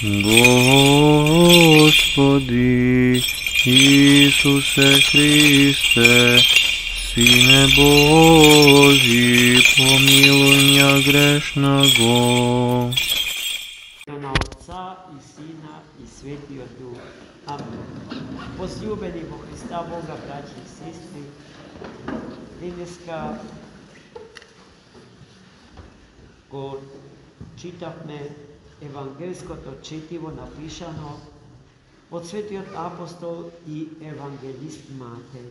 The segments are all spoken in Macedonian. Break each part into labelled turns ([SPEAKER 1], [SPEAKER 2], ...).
[SPEAKER 1] Господи Исусе Христе, Сине Божий, помилуй меня грешного.
[SPEAKER 2] Na Otca i Sina i Svetio Duh. Amen. Возлюбени во Христа Бога, браќи и сестри, денеска го читавме евангелското четиво напишано од Светиот апостол и евангелист Матеј.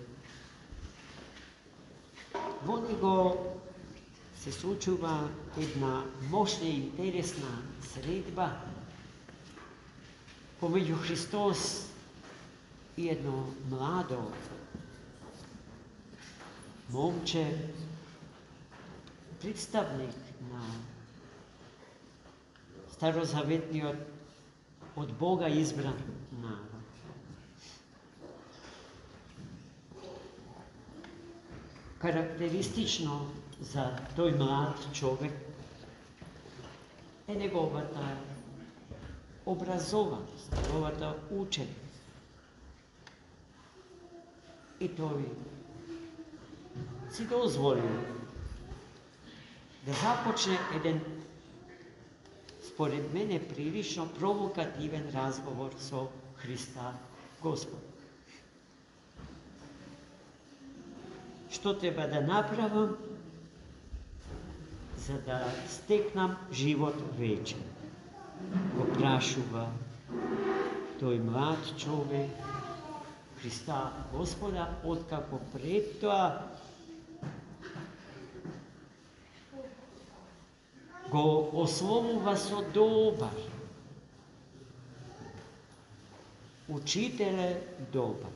[SPEAKER 2] Во него се случува една мощна и интересна средба помеѓу Христос и едно младо момче, представник на старозаветниот од Бога избран народ. Карактеристично за тој млад човек е неговата образованост, неговата ученост. И тој си дозволил да започне еден, според мене, прилично провокативен разговор со Христа Господ. Што треба да направам за да стекнам живот вечен? Го прашува тој млад човек Христа Господа, откако пред тоа го ословува со добар. Учителе добар.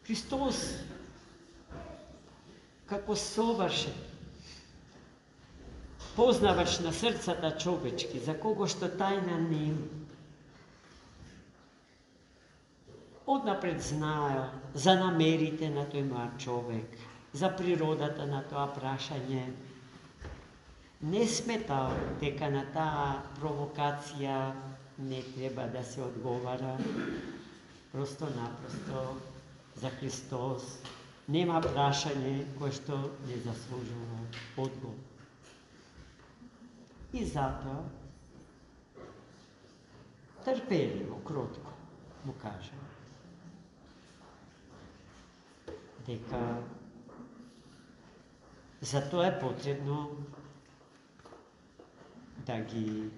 [SPEAKER 2] Христос, како совршен познавач на срцата човечки, за кого што тајна нема, однапред знаел за намерите на тој млад човек, за природата на тоа прашање, не сметал дека на таа провокација не треба да се одговара. Просто-напросто за Христос нема прашање кое што не заслужува одговор. И затоа трпеливо, кротко му кажа дека за тоа е потребно да ги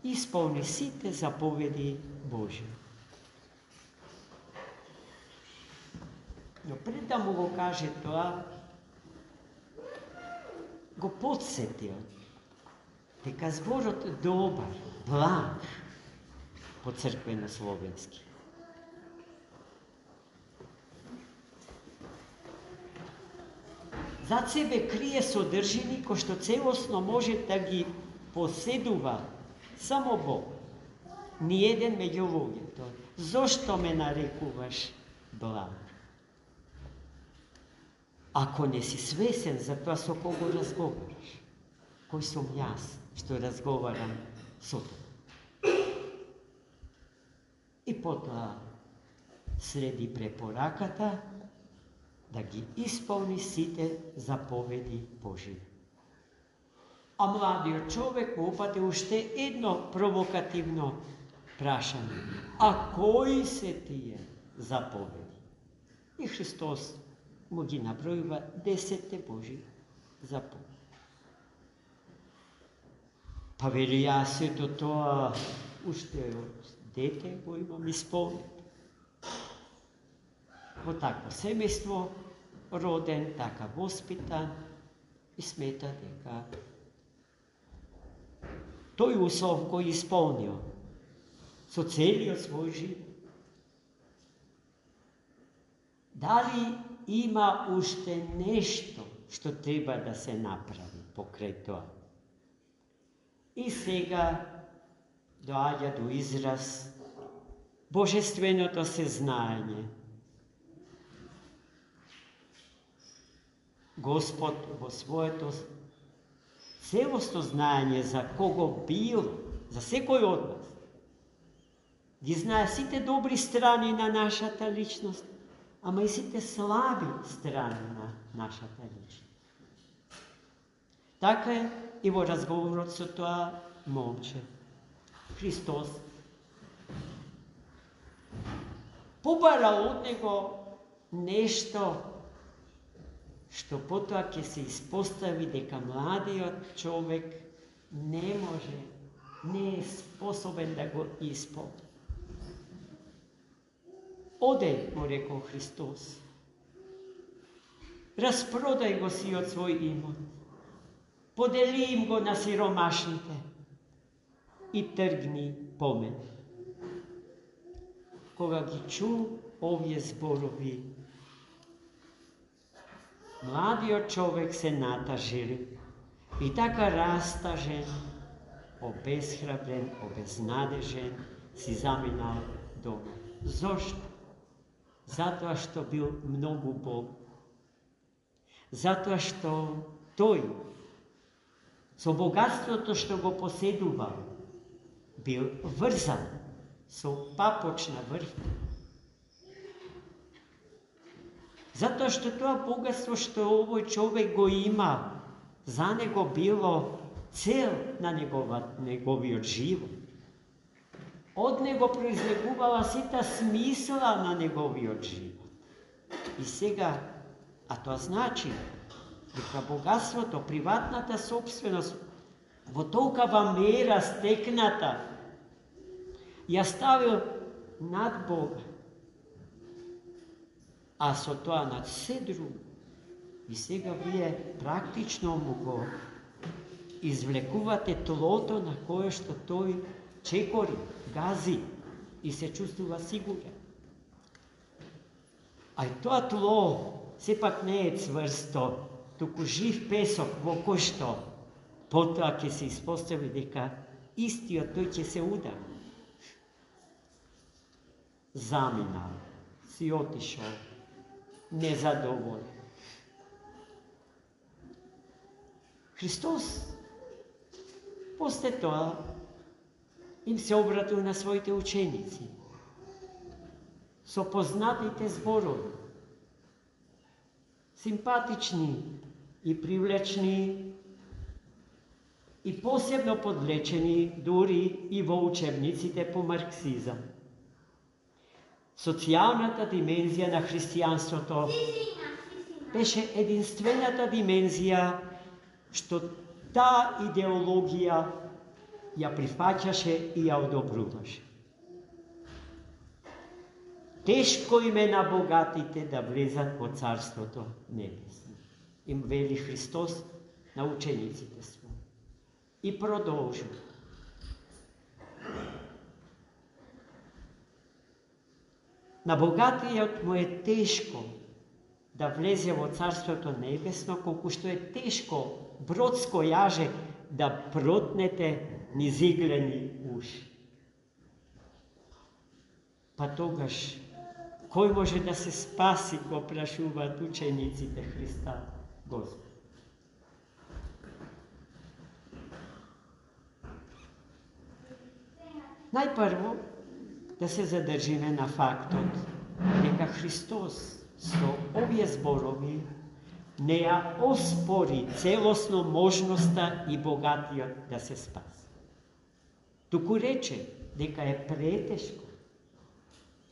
[SPEAKER 2] исполни сите заповеди Божи. Но пред да му го каже тоа, го подсетил дека зборот добар, благ, по црквено словенски, зад себе крие содржини кои што целосно може да ги поседува само Бог. Ниеден меѓу луѓето. Зошто ме нарекуваш благ? Ако не си свесен за тоа со кого разговараш, кој сум јас што разговарам со тоа. И потоа следи препораката да ги исполни сите заповеди Божи. А младиот човек го упати уште едно провокативно прашање. А кои се тие заповеди? И Христос му ги набројува 10 Божи заповеди. Па вели, јас сето тоа уште од дете го имам исполнет. Во такво семејство роден, така воспитан и смета дека тој услов го исполнил со целиот свој живот. Дали има уште нешто што треба да се направи покрај тоа? И сега доаѓа до израз божественото сезнање. Господ во своето целостно знаење за кого бил, за секој од нас. Ги знае сите добри страни на нашата личност, ама и сите слаби страни на нашата личност. Така е и во разговорот со тоа момче. Христос побара од него нешто што потоа ќе се испостави дека младиот човек не може, не е способен да го исполни. Оде, му рекол Христос, распродај го сиот свој имот, подели им го на сиромашните и тргни по мене. Кога ги чу овие зборови, младиот човек се натажил и така растажен, обезхрабрен, обезнадежен, си заминал дома. Зошто? Затоа што бил многу бог. Затоа што тој со богатството што го поседувал бил врзан со папочна врвка. Затоа што тоа богатство што овој човек го има, за него било цел на неговиот живот. Од него произлегувала сита смисла на неговиот живот. И сега, а тоа значи дека богатството, приватната собственост, во толкава мера стекната, ја ставил над Бога, а со тоа над се друго. И сега вие практично му го извлекувате тлото на кое што тој чекори, гази и се чувствува сигурен. А и тоа тло сепак не е цврсто, туку жив песок во кој што потоа ќе се испостави дека истиот тој ќе се удари. Заминал, си отишол, незадоволен. Христос после тоа им се обратил на своите ученици со познатите зборови, симпатични и привлечни и посебно подлечени дури и во учебниците по марксизам. Социјалната димензија на христијанството беше единствената димензија што таа идеологија ја прифаќаше и ја одобруваше. Тешко им е на богатите да влезат во Царството Небесно, им вели Христос на учениците своји. И продолжи. На богатиот му е тешко да влезе во Царството Небесно, колку што е тешко бродско јаже да протнете низ иглени уши. Па тогаш, кој може да се спаси, го прашуваат учениците Христа Господ. Најпрво да се задржиме на фактот дека Христос со овие зборови не ја оспори целосно можноста и богатиот да се спаси. Туку рече дека е претешко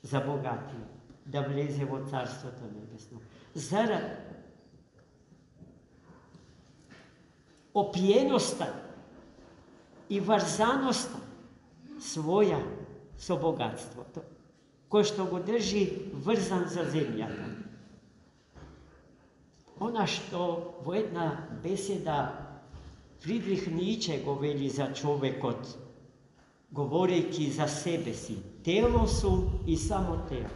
[SPEAKER 2] за богатиот да влезе во Царството Небесно, зарад опиеноста и врзаноста своја со богатството, кој што го држи врзан за земјата. Она што во една беседа Фридрих Ницше го вели за човекот, говорејќи за себе си: тело сум и само тело.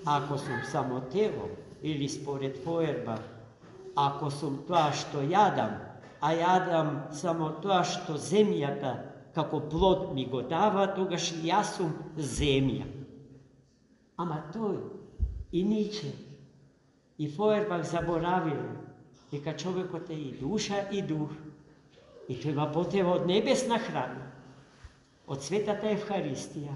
[SPEAKER 2] Ако сум само тело, или според Фойербах, ако сум тоа што јадам, а јадам само тоа што земјата како плод ми го дава, тогаш и јас сум земја. Ама тој и Ницше и Фойербах заборавиле Дека човекот е и душа и дух. И тој има потреба од небесна храна, од светата Евхаристија,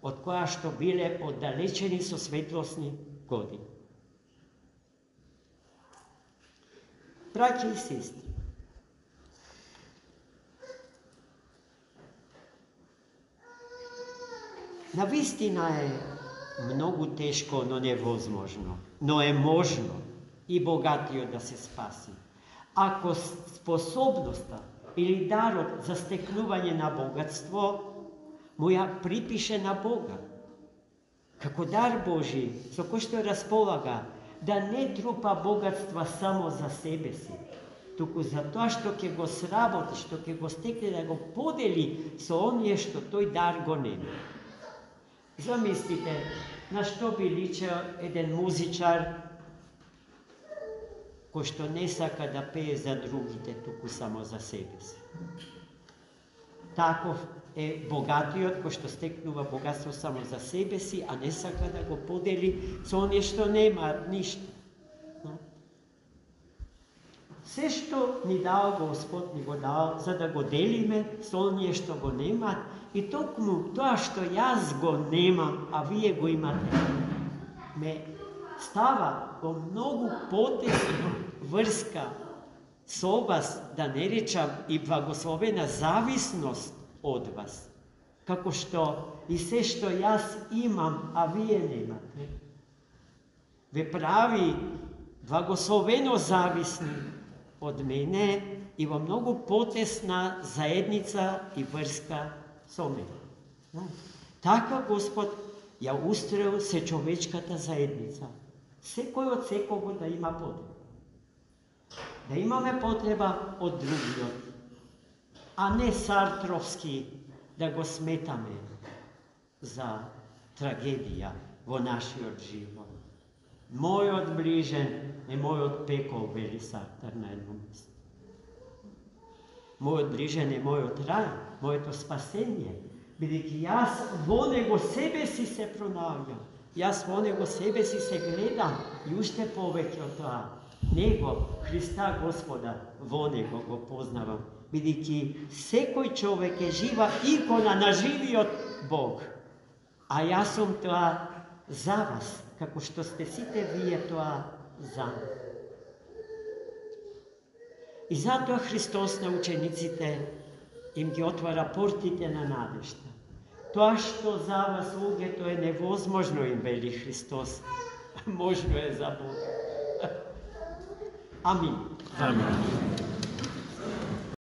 [SPEAKER 2] од која што биле оддалечени со светлосни години. Браќи и сестри, навистина е многу тешко, но невозможно, но е можно и богатиот да се спаси. Ако способноста или дарот за стекнување на богатство му ја припише на Бога, како дар Божи, со кој што располага, да не трупа богатства само за себе си, туку за тоа што ќе го сработи, што ќе го стекне, да го подели со оние што тој дар го нема. Замислите, на што би личел еден музичар кој што не сака да пее за другите, туку само за себе си. Таков е богатиот кој што стекнува богатство само за себе си, а не сака да го подели со оние што немаат ништо. Се што ни дал Господ, ни го дал за да го делиме со оние што го немаат, и токму тоа што јас го немам, а вие го имате, ме става во многу потесна врска со вас, да не речам и благословена зависност од вас, како што и се што јас имам, а вие немате, ве прави благословено зависни од мене и во многу потесна заедница и врска со мене. Така Господ ја устроил се човечката заедница. Секој од секого да има потреба. Да имаме потреба од другиот, а не сартровски да го сметаме за трагедија во нашиот живот. Мојот ближен е мојот пекол, вели Сартар на едно место. Мојот ближен е мојот рај, моето спасение, бидејќи јас во него себе си се пронаоѓам. Јас во него себе си се гледам и уште повеќе од тоа. Него, Христа Господа, во него го познавам, бидејќи секој човек е жива икона на живиот Бог. А јас сум тоа за вас, како што сте сите вие тоа за мене. И затоа Христос на учениците им ги отвара портите на надежта. Тоа што за вас, луѓето, е невозможно, им вели Христос, можно е за Бога. Амин.
[SPEAKER 1] Амин.